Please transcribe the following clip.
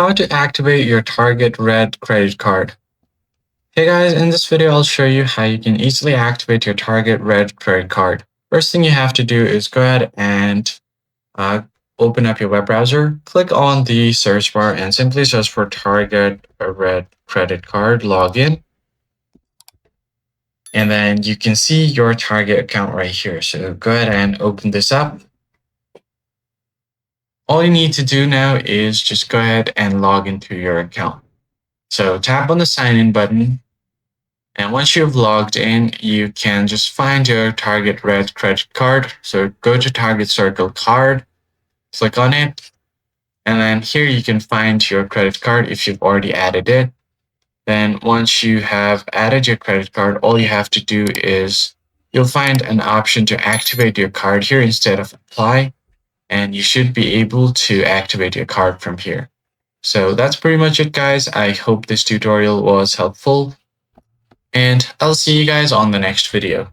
How to activate your Target Red credit card. Hey guys, in this video I'll show you how you can easily activate your Target Red credit card. First thing you have to do is go ahead and open up your web browser, click on the search bar and simply search for Target Red credit card login. And then you can see your Target account right here. So go ahead and open this up. All you need to do now is just go ahead and log into your account. So tap on the sign in button. And once you've logged in, you can just find your Target Red credit card. So go to Target Circle card, click on it. And then here you can find your credit card if you've already added it. Then once you have added your credit card, all you have to do is you'll find an option to activate your card here instead of apply. And you should be able to activate your card from here. So that's pretty much it, guys. I hope this tutorial was helpful, and I'll see you guys on the next video.